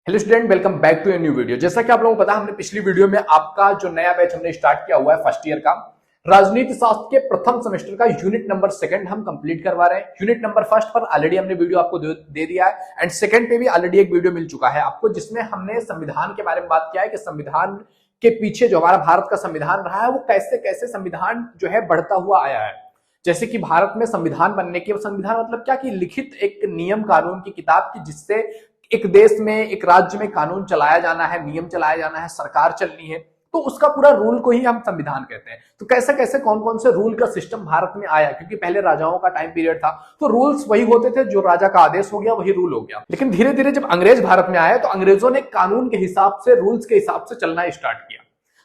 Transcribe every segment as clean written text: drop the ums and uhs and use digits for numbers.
Hello student, welcome back to a new video. जैसा कि आप लोगों को पता है, हमने पिछली वीडियो में आपका जो नया बैच हमने स्टार्ट किया हुआ है फर्स्ट ईयर का राजनीति शास्त्र के प्रथम सेमेस्टर का यूनिट नंबर सेकंड हम कंप्लीट करवा रहे हैं। यूनिट नंबर फर्स्ट पर ऑलरेडी हमने वीडियो आपको दे दिया है एंड सेकंड पे भी ऑलरेडी एक वीडियो मिल चुका है आपको, जिसमें हमने संविधान के बारे में बात किया है कि संविधान के पीछे जो हमारा भारत का संविधान रहा है वो कैसे कैसे संविधान जो है बढ़ता हुआ आया है। जैसे कि भारत में संविधान बनने के, संविधान मतलब क्या कि लिखित एक नियम कानून की किताब की जिससे एक देश में, एक राज्य में कानून चलाया जाना है, नियम चलाया जाना है, सरकार चलनी है, तो उसका पूरा रूल को ही हम संविधान कहते हैं। तो कैसे कैसे कौन कौन से रूल का सिस्टम भारत में आया, क्योंकि पहले राजाओं का टाइम पीरियड था तो रूल्स वही होते थे, जो राजा का आदेश हो गया वही रूल हो गया। लेकिन धीरे धीरे जब अंग्रेज भारत में आए तो अंग्रेजों ने कानून के हिसाब से, रूल्स के हिसाब से चलना स्टार्ट किया,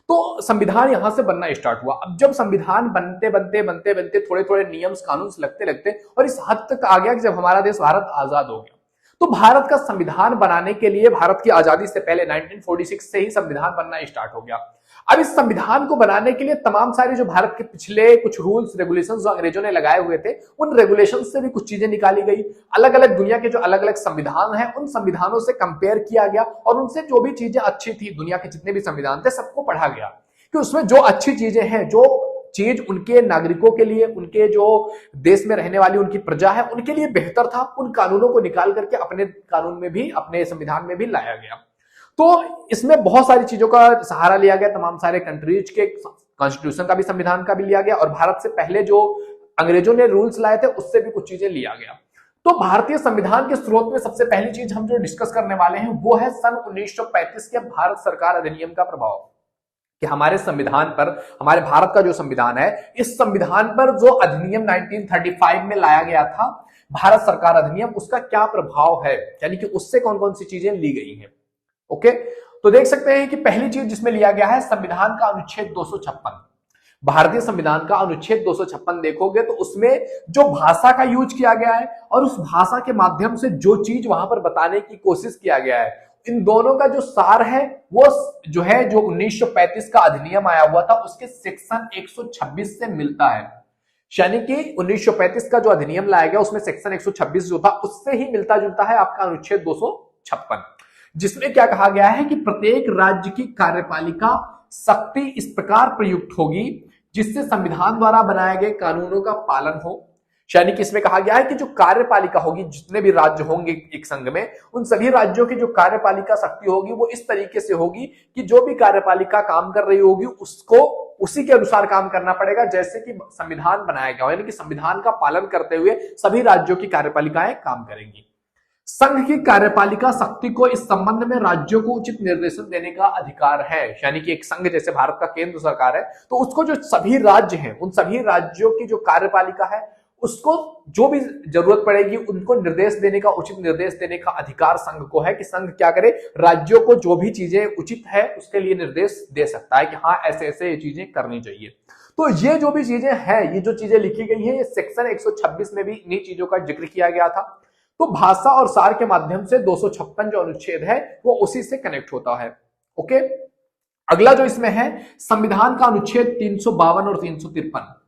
तो संविधान यहां से बनना स्टार्ट हुआ। अब जब संविधान बनते बनते बनते बनते थोड़े थोड़े नियम कानून लगते लगते और इस हद तक आ गया कि जब हमारा देश भारत आजाद हो गया, तो भारत का संविधान बनाने के लिए, भारत की आजादी से पहले 1946 से ही संविधान बनना स्टार्ट हो गया। अब इस संविधान को बनाने के लिए तमाम सारे जो भारत के पिछले कुछ रूल्स रेगुलेशंस जो अंग्रेजों ने लगाए हुए थे, उन रेगुलेशंस से भी कुछ चीजें निकाली गई। अलग अलग दुनिया के जो अलग अलग संविधान हैं, उन संविधानों से कंपेयर किया गया और उनसे जो भी चीजें अच्छी थी, दुनिया के जितने भी संविधान थे सबको पढ़ा गया कि उसमें जो अच्छी चीजें हैं, जो चीज उनके नागरिकों के लिए, उनके जो देश में रहने वाली उनकी प्रजा है उनके लिए बेहतर था, उन कानूनों को निकाल करके अपने कानून में भी, अपने संविधान में भी लाया गया। तो इसमें बहुत सारी चीजों का सहारा लिया गया, तमाम सारे कंट्रीज के कॉन्स्टिट्यूशन का भी, संविधान का भी लिया गया और भारत से पहले जो अंग्रेजों ने रूल्स लाए थे उससे भी कुछ चीजें लिया गया। तो भारतीय संविधान के स्रोत में सबसे पहली चीज हम जो डिस्कस करने वाले हैं वो है सन 1935 के भारत सरकार अधिनियम का प्रभाव, कि हमारे संविधान पर, हमारे भारत का जो संविधान है, इस संविधान पर जो अधिनियम 1935 में लाया गया था, भारत सरकार अधिनियम, उसका क्या प्रभाव है, यानी कि उससे कौन कौन सी चीजें ली गई हैं। ओके, तो देख सकते हैं कि पहली चीज जिसमें लिया गया है संविधान का अनुच्छेद 256। भारतीय संविधान का अनुच्छेद 256 देखोगे तो उसमें जो भाषा का यूज किया गया है और उस भाषा के माध्यम से जो चीज वहां पर बताने की कोशिश किया गया है, इन दोनों का जो सार है वो जो है, जो 1935 का अधिनियम आया हुआ था उसके सेक्शन 126 से मिलता है। यानी कि 1935 का जो अधिनियम लाया गया उसमें सेक्शन 126 जो था उससे ही मिलता जुलता है आपका अनुच्छेद 256, जिसमें क्या कहा गया है कि प्रत्येक राज्य की कार्यपालिका शक्ति इस प्रकार प्रयुक्त होगी जिससे संविधान द्वारा बनाए गए कानूनों का पालन हो। यानी कि इसमें कहा गया है कि जो कार्यपालिका होगी, जितने भी राज्य होंगे एक संघ में, उन सभी राज्यों की जो कार्यपालिका शक्ति होगी वो इस तरीके से होगी कि जो भी कार्यपालिका काम कर रही होगी उसको उसी के अनुसार काम करना पड़ेगा जैसे कि संविधान बनाया गया हो, यानी कि संविधान का पालन करते हुए सभी राज्यों की कार्यपालिकाएं काम करेंगी। संघ की कार्यपालिका शक्ति को इस संबंध में राज्यों को उचित निर्देशन देने का अधिकार है। यानी कि एक संघ जैसे भारत का केंद्र सरकार है, तो उसको जो सभी राज्य हैं, उन सभी राज्यों की जो कार्यपालिका है उसको जो भी जरूरत पड़ेगी उनको निर्देश देने का, उचित निर्देश देने का अधिकार संघ को है कि संघ क्या करे, राज्यों को जो भी चीजें उचित है उसके लिए निर्देश दे सकता है कि हाँ ऐसे ऐसे ये चीजें करनी चाहिए। तो ये जो भी चीजें हैं, ये जो चीजें लिखी गई हैं, ये सेक्शन 126 में भी इन्हीं चीजों का जिक्र किया गया था। तो भाषा और सार के माध्यम से 256 जो अनुच्छेद है वो उसी से कनेक्ट होता है। ओके, अगला जो इसमें है संविधान का अनुच्छेद 352 और 353।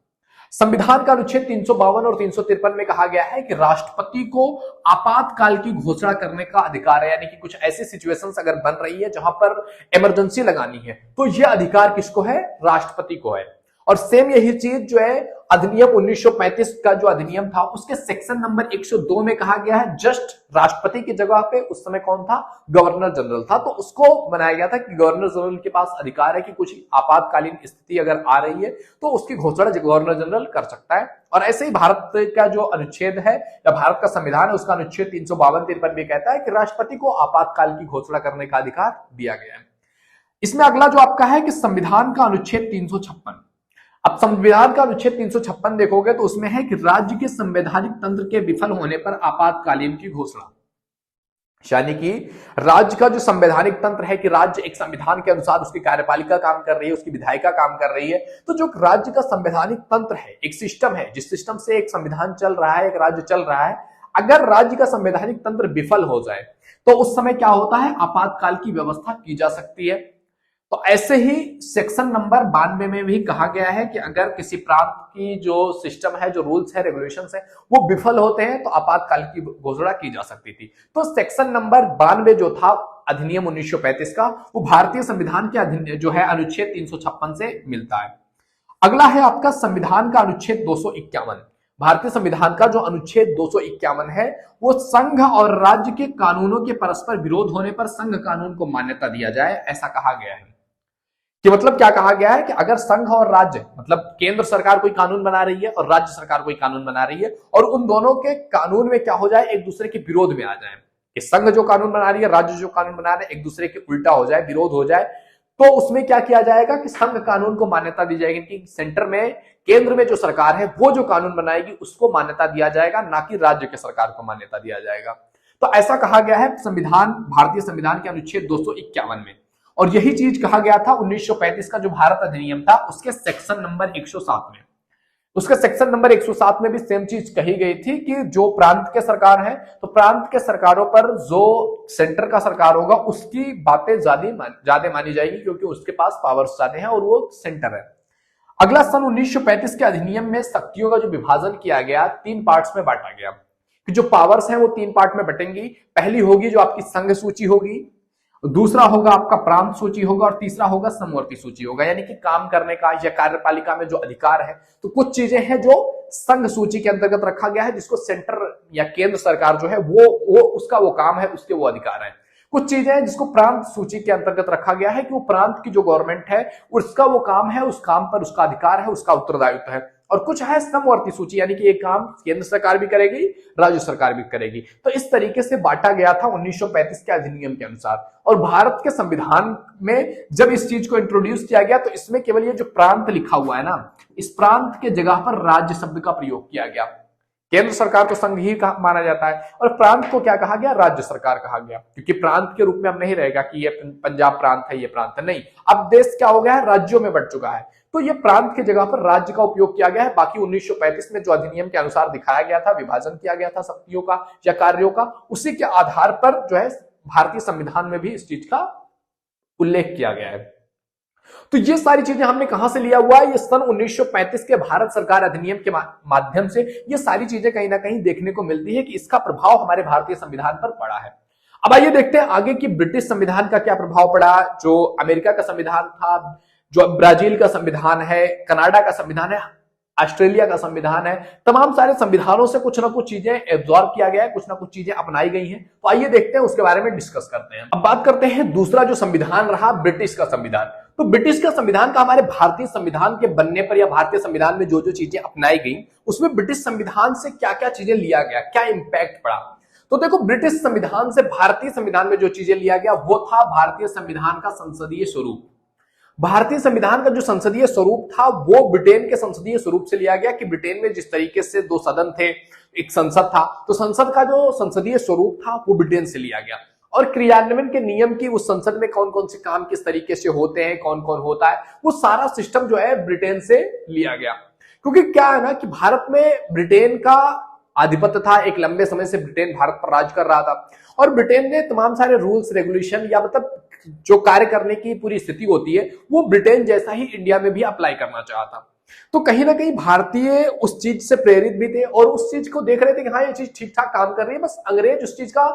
संविधान का अनुच्छेद 352 और 353 में कहा गया है कि राष्ट्रपति को आपातकाल की घोषणा करने का अधिकार है। यानी कि कुछ ऐसी सिचुएशंस अगर बन रही है जहां पर इमरजेंसी लगानी है तो यह अधिकार किसको है, राष्ट्रपति को है। और सेम यही चीज जो है अधिनियम 1935 का जो अधिनियम था उसके सेक्शन नंबर 102 में कहा गया है, जस्ट राष्ट्रपति की जगह पे उस समय कौन था, गवर्नर जनरल था। तो उसको बनाया गया था कि गवर्नर जनरल के पास अधिकार है कि कुछ आपातकालीन स्थिति अगर आ रही है तो उसकी घोषणा गवर्नर जनरल कर सकता है। और ऐसे ही भारत का जो अनुच्छेद है या भारत का संविधान है उसका अनुच्छेद 352-53 भी कहता है कि राष्ट्रपति को आपातकाल की घोषणा करने का अधिकार दिया गया है। इसमें अगला जो आपका है कि संविधान का अनुच्छेद 356। अब संविधान का अनुच्छेद 356 देखोगे तो उसमें है कि राज्य के संवैधानिक तंत्र के विफल होने पर आपातकालीन की घोषणा। यानी कि राज्य का जो संवैधानिक तंत्र है कि राज्य एक संविधान के अनुसार उसकी कार्यपालिका काम कर रही है, उसकी विधायिका काम कर रही है, तो जो राज्य का संवैधानिक तंत्र है, एक सिस्टम है जिस सिस्टम से एक संविधान चल रहा है, एक राज्य चल रहा है, अगर राज्य का संवैधानिक तंत्र विफल हो जाए तो उस समय क्या होता है, आपातकाल की व्यवस्था की जा सकती है। तो ऐसे ही सेक्शन नंबर 92 में भी कहा गया है कि अगर किसी प्रांत की जो सिस्टम है, जो रूल्स है, रेगुलेशंस है, वो विफल होते हैं तो आपातकाल की घोषणा की जा सकती थी। तो सेक्शन नंबर 92 जो था अधिनियम 1935 का, वो भारतीय संविधान के जो है अनुच्छेद 356 से मिलता है। अगला है आपका संविधान का अनुच्छेद 251। भारतीय संविधान का जो अनुच्छेद 251 है, वो संघ और राज्य के कानूनों के परस्पर विरोध होने पर संघ कानून को मान्यता दिया जाए, ऐसा कहा गया है। कि मतलब क्या कहा गया है कि अगर संघ और राज्य, मतलब केंद्र सरकार कोई कानून बना रही है और राज्य सरकार कोई कानून बना रही है, और उन दोनों के कानून में क्या हो जाए, एक दूसरे के विरोध में आ जाए, कि संघ जो कानून बना रही है, राज्य जो कानून बना रहे हैं, एक दूसरे के उल्टा हो जाए, विरोध हो जाए, तो उसमें क्या किया जाएगा कि संघ कानून को मान्यता दी जाएगी। कि सेंटर में, केंद्र में जो सरकार है वो जो कानून बनाएगी उसको मान्यता दिया जाएगा, ना कि राज्य के सरकार को मान्यता दिया जाएगा। तो ऐसा कहा गया है संविधान, भारतीय संविधान के अनुच्छेद 251 में। और यही चीज कहा गया था 1935 का जो भारत अधिनियम था उसके सेक्शन नंबर 107 में। उसके सेक्शन नंबर 107 में भी सेम चीज कही गई थी कि जो प्रांत के सरकार है, तो प्रांत के सरकारों पर जो सेंटर का सरकार होगा उसकी बातें ज्यादा मानी जाएगी, क्योंकि उसके पास पावर्स ज्यादा हैं और वो सेंटर है। अगला सन 1935 के अधिनियम में शक्तियों का जो विभाजन किया गया, 3 पार्ट्स में बांटा गया कि जो पावर्स हैं वो 3 पार्ट में बटेंगी। पहली होगी जो आपकी संघ सूची होगी, दूसरा होगा आपका प्रांत सूची होगा, और तीसरा होगा समवर्ती सूची होगा। यानी कि काम करने का या कार्यपालिका में जो अधिकार है, तो कुछ चीजें हैं जो संघ सूची के अंतर्गत रखा गया है, जिसको सेंटर या केंद्र सरकार जो है वो उसका वो काम है, उसके वो अधिकार है। कुछ चीजें हैं जिसको प्रांत सूची के अंतर्गत रखा गया है कि वो प्रांत की जो गवर्नमेंट है उसका वो काम है, उस काम पर उसका अधिकार है, उसका उत्तरदायित्व है। और कुछ है समवर्ती सूची, यानी कि एक काम केंद्र सरकार भी करेगी, राज्य सरकार भी करेगी। तो इस तरीके से बांटा गया था 1935 के अधिनियम के अनुसार। और भारत के संविधान में जब इस चीज को इंट्रोड्यूस किया गया, तो इसमें केवल ये जो प्रांत लिखा हुआ है ना, इस प्रांत के जगह पर राज्य शब्द का प्रयोग किया गया। केंद्र सरकार को संघ ही माना जाता है, और प्रांत को क्या कहा गया, राज्य सरकार कहा गया। क्योंकि प्रांत के रूप में अब नहीं रहेगा कि ये पंजाब प्रांत है, ये प्रांत है, नहीं। अब देश क्या हो गया है, राज्यों में बढ़ चुका है, तो ये प्रांत की जगह पर राज्य का उपयोग किया गया है। बाकी 1935 में जो अधिनियम के अनुसार दिखाया गया था, विभाजन किया गया था शक्तियों का या कार्यों का, उसी के आधार पर जो है भारतीय संविधान में भी इस चीज का उल्लेख किया गया है। तो ये सारी चीजें हमने कहां से लिया हुआ है, ये सन 1935 के भारत सरकार अधिनियम के माध्यम से ये सारी चीजें कहीं ना कहीं देखने को मिलती है कि इसका प्रभाव हमारे भारतीय संविधान पर पड़ा है। अब आइए देखते हैं आगे कि ब्रिटिश संविधान का क्या प्रभाव पड़ा, जो अमेरिका का संविधान था, जो ब्राजील का संविधान है, कनाडा का संविधान है, ऑस्ट्रेलिया का संविधान है, तमाम सारे संविधानों से कुछ ना कुछ चीजें एब्जॉर्ब किया गया है, कुछ ना कुछ चीजें अपनाई गई हैं। तो आइए देखते हैं, उसके बारे में डिस्कस करते हैं। अब बात करते हैं दूसरा जो संविधान रहा, ब्रिटिश का संविधान। तो ब्रिटिश का संविधान का हमारे भारतीय संविधान के बनने पर या भारतीय संविधान में जो जो चीजें अपनाई गई, उसमें ब्रिटिश संविधान से क्या क्या चीजें लिया गया, क्या इंपैक्ट पड़ा। तो देखो, ब्रिटिश संविधान से भारतीय संविधान में जो चीजें लिया गया वो था भारतीय संविधान का संसदीय स्वरूप। भारतीय संविधान का जो संसदीय स्वरूप था वो ब्रिटेन के संसदीय स्वरूप से लिया गया कि ब्रिटेन में जिस तरीके से 2 सदन थे, एक संसद था, तो संसद का जो संसदीय स्वरूप था वो ब्रिटेन से लिया गया। और क्रियान्वयन के नियम की, उस संसद में कौन कौन से काम किस तरीके से होते हैं, कौन कौन होता है, वो सारा सिस्टम जो है ब्रिटेन से लिया गया। क्योंकि क्या है ना कि भारत में ब्रिटेन का आधिपत्य था, एक लंबे समय से ब्रिटेन भारत पर राज कर रहा था, और ब्रिटेन ने तमाम सारे रूल्स रेगुलेशन या मतलब जो कार्य करने की पूरी स्थिति होती है वो ब्रिटेन जैसा ही इंडिया में भी अप्लाई करना चाहता। तो कहीं ना कहीं भारतीय उस चीज से प्रेरित भी थे और उस चीज को देख रहे थे कि हाँ, ये चीज ठीक ठाक काम कर रही है, बस अंग्रेज उस चीज का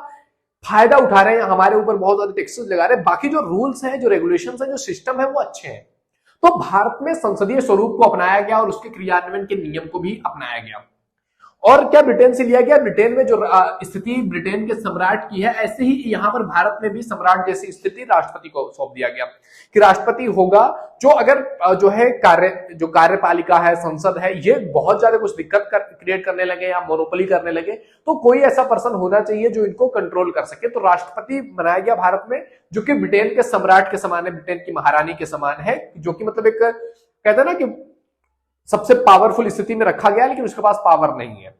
फायदा उठा रहे हैं, हमारे ऊपर बहुत ज्यादा टैक्सेस लगा रहे हैं, बाकी जो रूल्स हैं, जो रेगुलेशंस हैं, जो सिस्टम है वो अच्छे हैं। तो भारत में संसदीय स्वरूप को अपनाया गया और उसके क्रियान्वयन के नियम को भी अपनाया गया। और क्या ब्रिटेन से लिया गया, ब्रिटेन में जो स्थिति ब्रिटेन के सम्राट की है, ऐसे ही यहाँ पर भारत में भी सम्राट जैसी स्थिति राष्ट्रपति को सौंप दिया गया कि राष्ट्रपति होगा जो अगर जो है जो कार्यपालिका है, संसद है, ये बहुत ज्यादा कुछ दिक्कत क्रिएट करने लगे या मोनोपोली करने लगे, तो कोई ऐसा पर्सन होना चाहिए जो इनको कंट्रोल कर सके। तो राष्ट्रपति बनाया गया भारत में, जो कि ब्रिटेन के सम्राट के समान है, ब्रिटेन की महारानी के समान है, जो कि मतलब एक कहते हैं ना कि सबसे पावरफुल स्थिति में रखा गया, लेकिन उसके पास पावर नहीं है।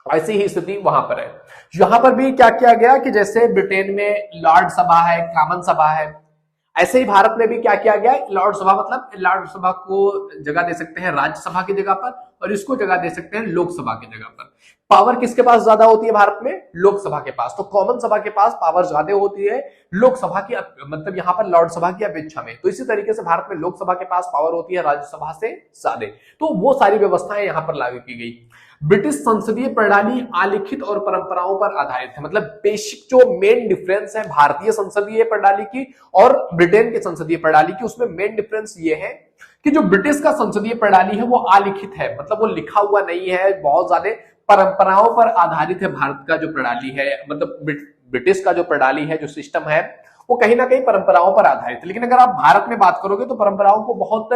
ऐसी ही स्थिति वहां पर है। यहां पर भी क्या किया गया कि जैसे ब्रिटेन में लॉर्ड सभा है, कॉमन सभा है, ऐसे ही भारत में भी क्या किया गया, लॉर्ड सभा मतलब लॉर्ड सभा को जगह दे सकते हैं राज्यसभा की जगह पर, और इसको जगह दे सकते हैं लोकसभा की जगह पर। पावर किसके पास ज्यादा होती है भारत में? लोकसभा के पास। तो कॉमन सभा के पास पावर ज्यादा होती है लोकसभा की, मतलब यहां पर लॉर्ड सभा की अपेक्षा में। तो इसी तरीके से भारत में लोकसभा के पास पावर होती है राज्यसभा से ज्यादा। तो वो सारी व्यवस्थाएं यहां पर लागू की गई। ब्रिटिश संसदीय प्रणाली आलिखित और परंपराओं पर आधारित है। मतलब बेसिक जो मेन डिफरेंस है भारतीय संसदीय प्रणाली की और ब्रिटेन के संसदीय प्रणाली की, उसमें मेन डिफरेंस ये है कि जो ब्रिटिश का संसदीय प्रणाली है वो आलिखित है, मतलब वो लिखा हुआ नहीं है, बहुत ज्यादा परंपराओं पर आधारित है। भारत का जो प्रणाली है, मतलब ब्रिटिश का जो प्रणाली है, जो सिस्टम है, वो कहीं ना कहीं परंपराओं पर आधारित है। लेकिन अगर आप भारत में बात करोगे तो परंपराओं को बहुत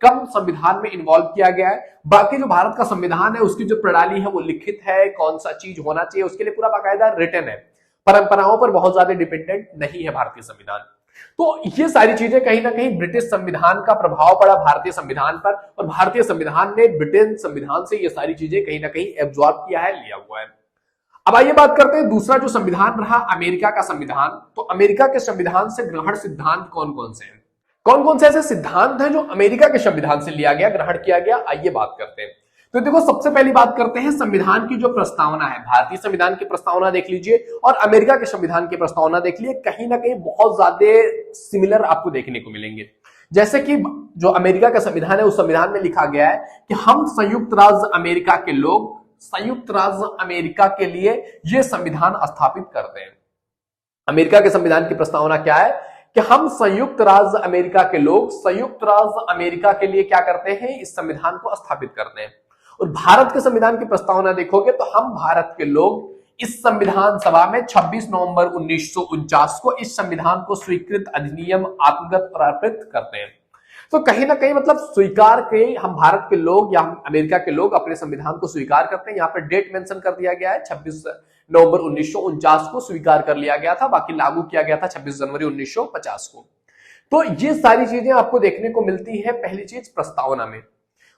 कम संविधान में इन्वॉल्व किया गया है। बाकी जो भारत का संविधान है उसकी जो प्रणाली है वो लिखित है, कौन सा चीज होना चाहिए उसके लिए पूरा बाकायदा रिटन है। परंपराओं पर बहुत ज्यादा डिपेंडेंट नहीं है भारतीय संविधान। तो ये सारी चीजें कहीं ना कहीं ब्रिटिश संविधान का प्रभाव पड़ा भारतीय संविधान पर, और भारतीय संविधान ने ब्रिटेन संविधान से ये सारी चीजें कहीं ना कहीं एब्जॉर्ब किया है, लिया हुआ है। अब आइए बात करते हैं दूसरा जो संविधान रहा अमेरिका का संविधान। तो अमेरिका के संविधान से ग्रहण सिद्धांत कौन कौन से हैं? कौन कौन से ऐसे सिद्धांत हैं जो अमेरिका के संविधान से लिया गया, ग्रहण किया गया? आइए बात करते हैं। तो देखो, सबसे पहली बात करते हैं संविधान की जो प्रस्तावना है। भारतीय संविधान की प्रस्तावना देख लीजिए और अमेरिका के संविधान की प्रस्तावना देख लीजिए, कहीं ना कहीं बहुत ज्यादा सिमिलर आपको देखने को मिलेंगे। जैसे कि जो अमेरिका का संविधान है उस संविधान में लिखा गया है कि हम संयुक्त राज्य अमेरिका के लोग संयुक्त राज्य अमेरिका के लिए यह संविधान स्थापित करते हैं। अमेरिका के संविधान की प्रस्तावना क्या है कि हम संयुक्त राज्य अमेरिका के लोग संयुक्त राज्य अमेरिका के लिए क्या करते हैं? इस संविधान को स्थापित करते हैं। और भारत के संविधान की प्रस्तावना देखोगे तो हम भारत के लोग इस संविधान सभा में 26 नवंबर 1949 को इस संविधान को स्वीकृत अधिनियम आत्मगत और अर्पित करते हैं। तो कहीं ना कहीं मतलब स्वीकार के हम भारत के लोग या हम अमेरिका के लोग अपने संविधान को स्वीकार करते हैं। यहाँ पर डेट मेंशन कर दिया गया है, 26 नवंबर 1949 को स्वीकार कर लिया गया था, बाकी लागू किया गया था 26 जनवरी 1950 को। तो ये सारी चीजें आपको देखने को मिलती है पहली चीज प्रस्तावना में।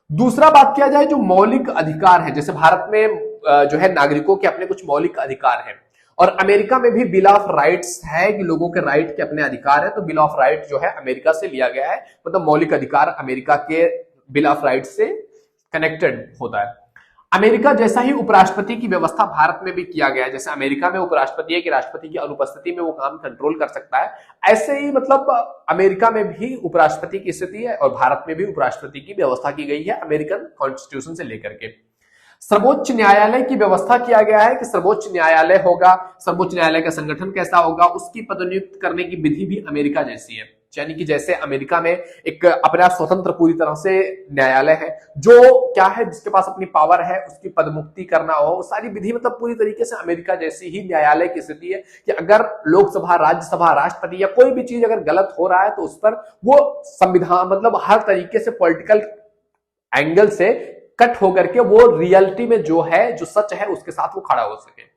दूसरा बात किया जाए जो मौलिक अधिकार है, जैसे भारत में जो है नागरिकों के अपने कुछ मौलिक अधिकार हैं और अमेरिका में भी बिल ऑफ राइट्स है कि लोगों के राइट के अपने अधिकार है। तो बिल ऑफ राइट जो है अमेरिका से लिया गया है, मतलब मौलिक अधिकार अमेरिका के बिल ऑफ राइट से कनेक्टेड होता है। अमेरिका जैसा ही उपराष्ट्रपति की व्यवस्था भारत में भी किया गया है। जैसे अमेरिका में उपराष्ट्रपति है कि राष्ट्रपति की अनुपस्थिति में वो काम कंट्रोल कर सकता है, ऐसे ही मतलब अमेरिका में भी उपराष्ट्रपति की स्थिति है और भारत में भी उपराष्ट्रपति की व्यवस्था की गई है अमेरिकन कॉन्स्टिट्यूशन से लेकर के। सर्वोच्च न्यायालय की व्यवस्था किया गया है कि सर्वोच्च न्यायालय होगा, सर्वोच्च न्यायालय का संगठन कैसा होगा, उसकी पदोन्युक्त करने की विधि भी अमेरिका जैसी है। यानी कि जैसे अमेरिका में एक अपना स्वतंत्र पूरी तरह से न्यायालय है, जो क्या है जिसके पास अपनी पावर है, उसकी पदमुक्ति करना हो, सारी विधि मतलब पूरी तरीके से अमेरिका जैसी ही न्यायालय की स्थिति है कि अगर लोकसभा, राज्यसभा, राष्ट्रपति या कोई भी चीज अगर गलत हो रहा है तो उस पर वो संविधान मतलब हर तरीके से पॉलिटिकल एंगल से कट होकर के वो रियलिटी में जो है, जो सच है, उसके साथ वो खड़ा हो सके।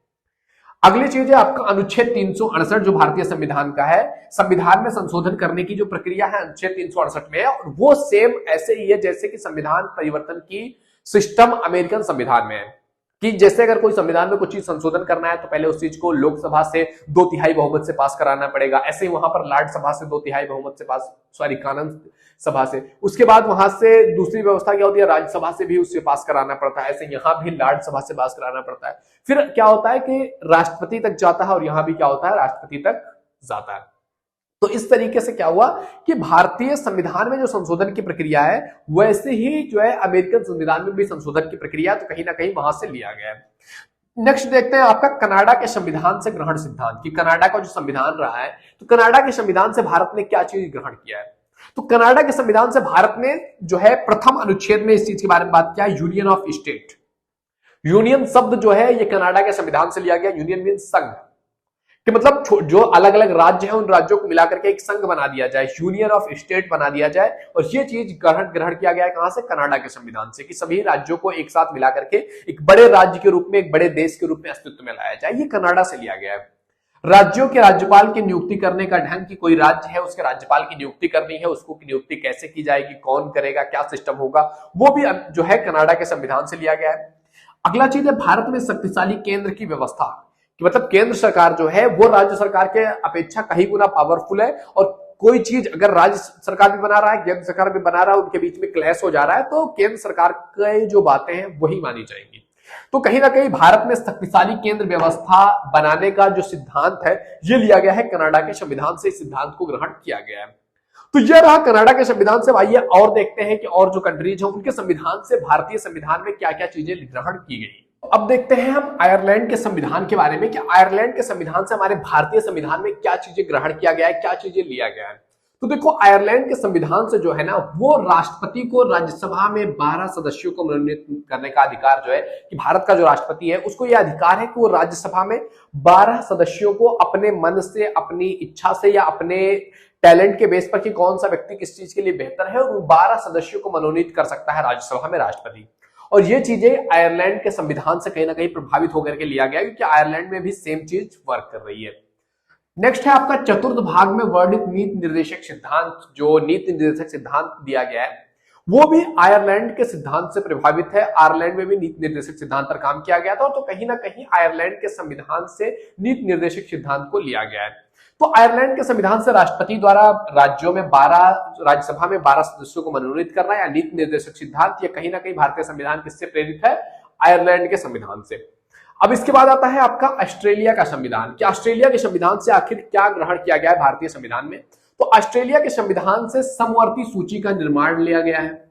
अगली चीज है आपका अनुच्छेद 368 जो भारतीय संविधान का है। संविधान में संशोधन करने की जो प्रक्रिया है अनुच्छेद 368 में है और वो सेम ऐसे ही है जैसे कि संविधान परिवर्तन की सिस्टम अमेरिकन संविधान में है कि जैसे अगर कोई संविधान में कुछ चीज संशोधन करना है तो पहले उस चीज को लोकसभा से 2/3 बहुमत से पास कराना पड़ेगा। ऐसे ही वहां पर राज्यसभा से 2/3 बहुमत से पास, कानून सभा से, उसके बाद वहां से दूसरी व्यवस्था क्या होती है, राज्यसभा से भी उससे पास कराना पड़ता है। ऐसे यहां भी राज्यसभा से पास कराना पड़ता है। फिर क्या होता है कि राष्ट्रपति तक जाता है और यहां भी क्या होता है, राष्ट्रपति तक जाता है। तो इस तरीके से क्या हुआ कि भारतीय संविधान में जो संशोधन की प्रक्रिया है वैसे ही जो है अमेरिकन संविधान में भी संशोधन की प्रक्रिया तो कहीं ना कहीं वहां से लिया गया है। नेक्स्ट देखते हैं आपका कनाडा के संविधान से ग्रहण सिद्धांत कि कनाडा का जो संविधान रहा है तो कनाडा के संविधान से भारत ने क्या चीज ग्रहण किया है। तो कनाडा के संविधान से भारत ने जो है प्रथम अनुच्छेद में इस चीज के बारे में बात किया है, यूनियन ऑफ स्टेट। यूनियन शब्द जो है ये कनाडा के संविधान से लिया गया। यूनियन मीन संघ, कि मतलब जो अलग अलग राज्य हैं उन राज्यों को मिलाकर के एक संघ बना दिया जाए, यूनियन ऑफ स्टेट बना दिया जाए। और ये चीज ग्रहण किया गया है कहां से, कनाडा के संविधान से, कि सभी राज्यों को एक साथ मिलाकर के एक बड़े राज्य के रूप में, एक बड़े देश के रूप में अस्तित्व में लाया जाए। ये कनाडा से लिया गया है। राज्यों के राज्यपाल की नियुक्ति करने का ढंग, कि कोई राज्य है उसके राज्यपाल की नियुक्ति करनी है, उसको नियुक्ति कैसे की जाएगी, कौन करेगा, क्या सिस्टम होगा, वो भी जो है कनाडा के संविधान से लिया गया है। अगला चीज है भारत में शक्तिशाली केंद्र की व्यवस्था, कि मतलब केंद्र सरकार जो है वो राज्य सरकार के अपेक्षा कहीं गुना पावरफुल है और कोई चीज अगर राज्य सरकार भी बना रहा है, केंद्र सरकार भी बना रहा है, उनके बीच में क्लैश हो जा रहा है तो केंद्र सरकार की जो बातें हैं वही मानी जाएंगी। तो कहीं ना कहीं भारत में शक्तिशाली केंद्र व्यवस्था बनाने का जो सिद्धांत है ये लिया गया है कनाडा के संविधान से, इस सिद्धांत को ग्रहण किया गया है। तो यह रहा कनाडा के संविधान से। आइए और देखते हैं कि और जो कंट्रीज हैं उनके संविधान से भारतीय संविधान में क्या क्या चीजें ग्रहण की गई। अब देखते हैं हम आयरलैंड के संविधान के बारे में कि आयरलैंड के संविधान से हमारे भारतीय संविधान में क्या चीजें ग्रहण किया गया है, क्या चीजें लिया गया है। तो देखो आयरलैंड के संविधान से जो है ना वो राष्ट्रपति को राज्यसभा में 12 सदस्यों को मनोनीत करने का अधिकार जो है कि भारत का जो राष्ट्रपति है उसको यह अधिकार है कि वो राज्यसभा में 12 सदस्यों को अपने मन से, अपनी इच्छा से या अपने टैलेंट के बेस पर कि कौन सा व्यक्ति किस चीज के लिए बेहतर है, और उन 12 सदस्यों को मनोनीत कर सकता है राज्यसभा में राष्ट्रपति। और ये चीजें आयरलैंड के संविधान से कहीं ना कहीं प्रभावित होकर के लिया गया क्योंकि आयरलैंड में भी सेम चीज वर्क कर रही है। नेक्स्ट है आपका चतुर्थ भाग में वर्णित नीति निर्देशक सिद्धांत, जो नीति निर्देशक सिद्धांत दिया गया है वो भी आयरलैंड के सिद्धांत से प्रभावित है। आयरलैंड में भी नीति निर्देशक सिद्धांत पर काम किया गया था, तो कहीं ना कहीं आयरलैंड के संविधान से नीति निर्देशक सिद्धांत को लिया गया है। तो आयरलैंड के संविधान से राष्ट्रपति द्वारा राज्यों में 12 राज्यसभा में 12 सदस्यों को मनोनीत करना या नीति निर्देशक सिद्धांत, ये कहीं ना कहीं भारतीय संविधान किससे प्रेरित है, आयरलैंड के संविधान से। अब इसके बाद आता है आपका ऑस्ट्रेलिया का संविधान कि ऑस्ट्रेलिया के संविधान से आखिर क्या ग्रहण किया गया है भारतीय संविधान में। तो ऑस्ट्रेलिया के संविधान से समवर्ती सूची का निर्माण लिया गया है।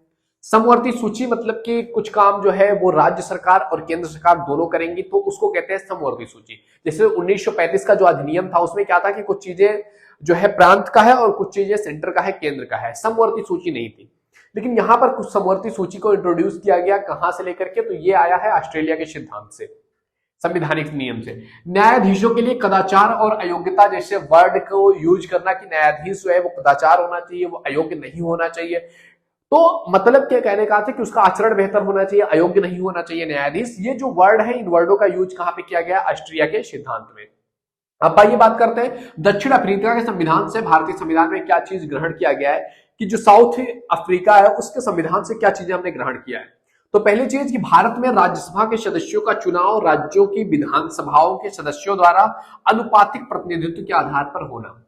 समवर्ती सूची मतलब कि कुछ काम जो है वो राज्य सरकार और केंद्र सरकार दोनों करेंगी, तो उसको कहते हैं समवर्ती सूची। जैसे 1935 का जो अधिनियम था उसमें क्या था कि कुछ चीजें जो है प्रांत का है और कुछ चीजें सेंटर का है, केंद्र का है, समवर्ती सूची नहीं थी। लेकिन यहां पर कुछ समवर्ती सूची को इंट्रोड्यूस किया गया, कहां से लेकर के, तो ये आया है ऑस्ट्रेलिया के सिद्धांत से, संवैधानिक नियम से। न्यायाधीशों के लिए कदाचार और अयोग्यता जैसे वर्ड को यूज करना कि न्यायाधीश जो है वो कदाचार होना चाहिए, वो अयोग्य नहीं होना चाहिए। तो मतलब क्या कहने का था कि उसका आचरण बेहतर होना चाहिए, अयोग्य नहीं होना चाहिए न्यायाधीश। ये जो वर्ड है इन वर्डों का यूज कहां पे किया गया, ऑस्ट्रिया के सिद्धांत में। अब आइए बात करते हैं दक्षिण अफ्रीका के संविधान से भारतीय संविधान में क्या चीज ग्रहण किया गया है कि जो साउथ अफ्रीका है उसके संविधान से क्या चीजें हमने ग्रहण किया है। तो पहली चीज कि भारत में राज्यसभा के सदस्यों का चुनाव राज्यों की विधानसभाओं के सदस्यों द्वारा अनुपातिक प्रतिनिधित्व के आधार पर होना,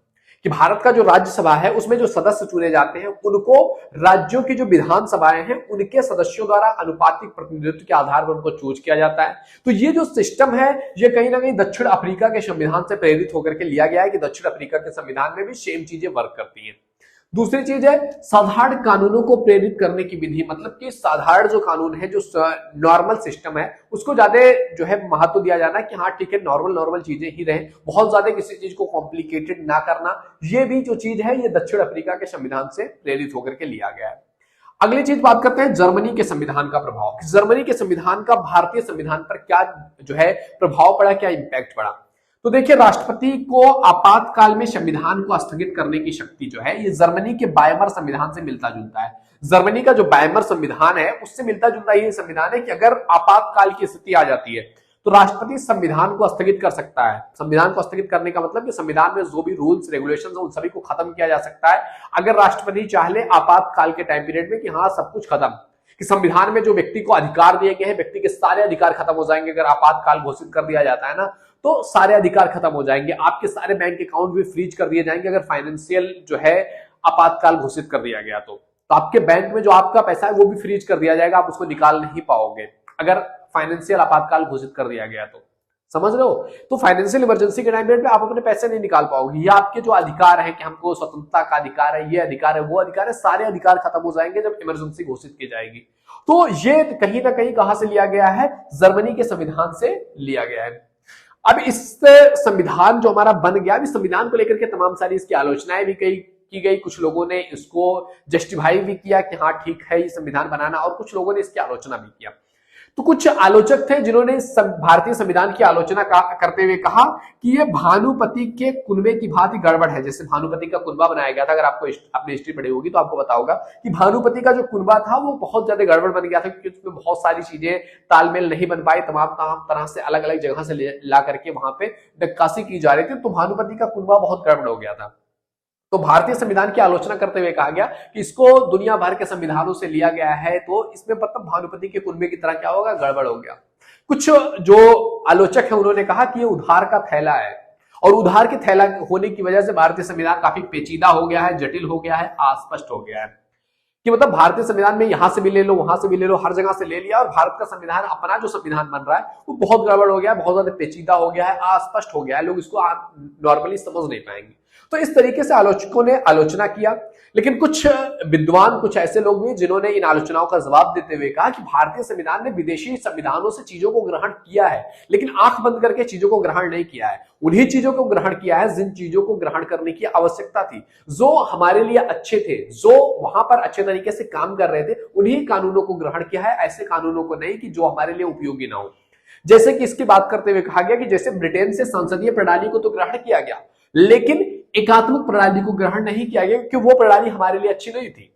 कि भारत का जो राज्यसभा है उसमें जो सदस्य चुने जाते हैं उनको राज्यों की जो विधानसभाएं हैं उनके सदस्यों द्वारा अनुपातिक प्रतिनिधित्व के आधार पर उनको चूज किया जाता है। तो ये जो सिस्टम है ये कहीं ना कहीं दक्षिण अफ्रीका के संविधान से प्रेरित होकर के लिया गया है कि दक्षिण अफ्रीका के संविधान में भी सेम चीजें वर्क करती है। दूसरी चीज है साधारण कानूनों को प्रेरित करने की विधि, मतलब कि साधारण जो कानून है, जो नॉर्मल सिस्टम है उसको ज्यादा जो है महत्व दिया जाना कि हाँ ठीक है नॉर्मल चीजें ही रहे, बहुत ज्यादा किसी चीज को कॉम्प्लिकेटेड ना करना। ये भी जो चीज है ये दक्षिण अफ्रीका के संविधान से प्रेरित होकर के लिया गया है। अगली चीज बात करते हैं जर्मनी के संविधान का प्रभाव। जर्मनी के संविधान का भारतीय संविधान पर क्या जो है प्रभाव पड़ा, क्या इंपैक्ट पड़ा। तो देखिए राष्ट्रपति को आपातकाल में संविधान को स्थगित करने की शक्ति जो है ये जर्मनी के बायमर संविधान से मिलता जुलता है। जर्मनी का जो बायमर संविधान है उससे मिलता जुलता ये संविधान है कि अगर आपातकाल की स्थिति आ जाती है तो राष्ट्रपति संविधान को स्थगित कर सकता है। संविधान को स्थगित करने का मतलब कि संविधान में जो भी रूल्स रेगुलेशंस है उन सभी को खत्म किया जा सकता है अगर राष्ट्रपति चाहे आपातकाल के टाइम पीरियड में कि हाँ सब कुछ खत्म, कि संविधान में जो व्यक्ति को अधिकार दिए गए हैं व्यक्ति के सारे अधिकार खत्म हो जाएंगे। अगर आपातकाल घोषित कर दिया जाता है ना तो सारे अधिकार खत्म हो जाएंगे, आपके सारे बैंक अकाउंट भी फ्रीज कर दिए जाएंगे। अगर फाइनेंशियल जो है आपातकाल घोषित कर दिया गया तो आपके बैंक में जो आपका पैसा है वो भी फ्रीज कर दिया जाएगा, आप उसको निकाल नहीं पाओगे अगर फाइनेंशियल आपातकाल घोषित कर दिया गया तो, समझ रहे हो। तो फाइनेंशियल इमरजेंसी के टाइम पे आप अपने पैसे नहीं निकाल पाओगे। ये आपके जो अधिकार है कि हमको स्वतंत्रता का अधिकार है, ये अधिकार है, वो अधिकार है, सारे अधिकार खत्म हो जाएंगे जब इमरजेंसी घोषित की जाएगी। तो ये कहीं ना कहीं कहां से लिया गया है, जर्मनी के संविधान से लिया गया है। अब इस संविधान जो हमारा बन गया, इस संविधान को लेकर के तमाम सारी इसकी आलोचनाएं भी की गई। कुछ लोगों ने इसको जस्टिफाई भी किया कि हाँ ठीक है ये संविधान बनाना, और कुछ लोगों ने इसकी आलोचना भी किया। तो कुछ आलोचक थे जिन्होंने भारतीय संविधान की आलोचना करते हुए कहा कि ये भानुपति के कुनबे की भांति गड़बड़ है। जैसे भानुपति का कुनबा बनाया गया था, अगर आपको अपनी हिस्ट्री पढ़ी होगी तो आपको बताओगा कि भानुपति का जो कुनबा था वो बहुत ज्यादा गड़बड़ बन गया था क्योंकि उसमें बहुत सारी चीजें तालमेल नहीं बन पाई, तमाम तरह से अलग अलग जगह से ला करके वहां पे नक्काशी की जा रही थी। तो भानुपति का कुनबा बहुत गड़बड़ हो गया था। तो भारतीय संविधान की आलोचना करते हुए कहा गया कि इसको दुनिया भर के संविधानों से लिया गया है तो इसमें मतलब भानुपति के कुनबे की तरह क्या होगा, गड़बड़ हो गया। कुछ जो आलोचक है उन्होंने कहा कि ये उधार का थैला है, और उधार के थैला होने की वजह से भारतीय संविधान काफी पेचीदा हो गया है, जटिल हो गया है, अस्पष्ट हो गया है। कि मतलब भारतीय संविधान में यहां से भी ले लो, वहां से भी ले लो, हर जगह से ले लिया और भारत का संविधान, अपना जो संविधान बन रहा है वो बहुत गड़बड़ हो गया है, बहुत ज्यादा पेचीदा हो गया है, अस्पष्ट हो गया है, लोग इसको नॉर्मली समझ नहीं पाएंगे। तो इस तरीके से आलोचकों ने आलोचना किया, लेकिन कुछ विद्वान, कुछ ऐसे लोग भी जिन्होंने इन आलोचनाओं का जवाब देते हुए कहा कि भारतीय संविधान ने विदेशी संविधानों से चीजों को ग्रहण किया है, लेकिन आंख बंद करके चीजों को ग्रहण नहीं किया है। उन्हीं चीजों को ग्रहण किया है जिन चीजों को ग्रहण करने की आवश्यकता थी, जो हमारे लिए अच्छे थे, जो वहां पर अच्छे तरीके से काम कर रहे थे, उन्हीं कानूनों को ग्रहण किया है, ऐसे कानूनों को नहीं कि जो हमारे लिए उपयोगी ना हो। जैसे कि इसकी बात करते हुए कहा गया कि जैसे ब्रिटेन से संसदीय प्रणाली को तो ग्रहण किया गया, लेकिन एकात्मक प्रणाली को ग्रहण नहीं किया गया क्योंकि वो प्रणाली हमारे लिए अच्छी नहीं थी।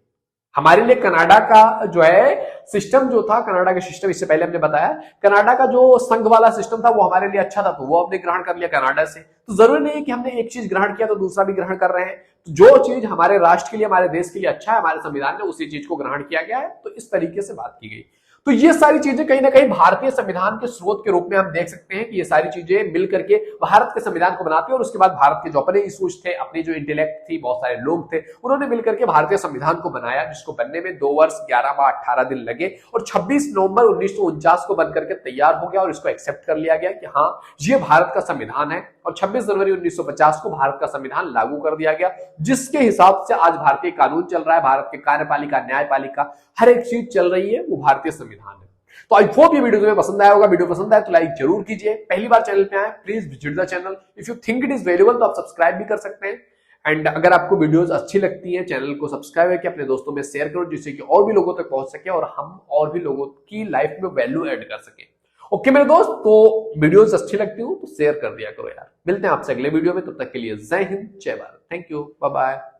हमारे लिए कनाडा का जो है सिस्टम जो था, कनाडा का सिस्टम, इससे पहले हमने बताया, कनाडा का जो संघ वाला सिस्टम था वो हमारे लिए अच्छा था, तो वो हमने ग्रहण कर लिया कनाडा से। तो जरूरी नहीं है कि हमने एक चीज ग्रहण किया तो दूसरा भी ग्रहण कर रहे हैं। तो जो चीज हमारे राष्ट्र के लिए, हमारे देश के लिए अच्छा है, हमारे संविधान ने उसी चीज को ग्रहण किया गया है। तो इस तरीके से बात की गई। तो ये सारी चीजें कहीं ना कहीं भारतीय संविधान के स्रोत के रूप में हम देख सकते हैं कि ये सारी चीजें मिल करके भारत के संविधान को बनाती है। और उसके बाद भारत के जो अपने इशूज थे, अपनी जो इंटेलेक्ट थी, बहुत सारे लोग थे, उन्होंने मिलकर के भारतीय संविधान को बनाया, जिसको बनने में 2 वर्ष 11 माह 18 दिन लगे और 26 नवंबर 1949 को बनकर के तैयार हो गया और इसको एक्सेप्ट कर लिया गया कि हाँ, ये भारत का संविधान है। और 26 जनवरी 1950 को भारत का संविधान लागू कर दिया गया, जिसके हिसाब से आज भारतीय कानून चल रहा है, भारत के कार्यपालिका, न्यायपालिका, हर एक चीज चल रही है, वो भारतीय संविधान है। तो आई होप ये वीडियो तुम्हें पसंद आया होगा। वीडियो पसंद आए तो लाइक जरूर कीजिए। पहली बार चैनल पे आए, please visit the channel. If you think it is valuable तो आप सब्सक्राइब भी कर सकते हैं। एंड अगर आपको वीडियोस अच्छी लगती है, चैनल को सब्सक्राइब करके अपने दोस्तों में शेयर करो, जिससे कि और भी लोगों तक पहुंच सके और हम और भी लोगों की लाइफ में वैल्यू ऐड कर सके। ओके मेरे दोस्त, तो वीडियोस अच्छी लगती हो तो शेयर कर दिया करो यार। मिलते हैं आपसे अगले वीडियो में, तब तक के लिए जय हिंद, जय Bharat, thank you, bye bye.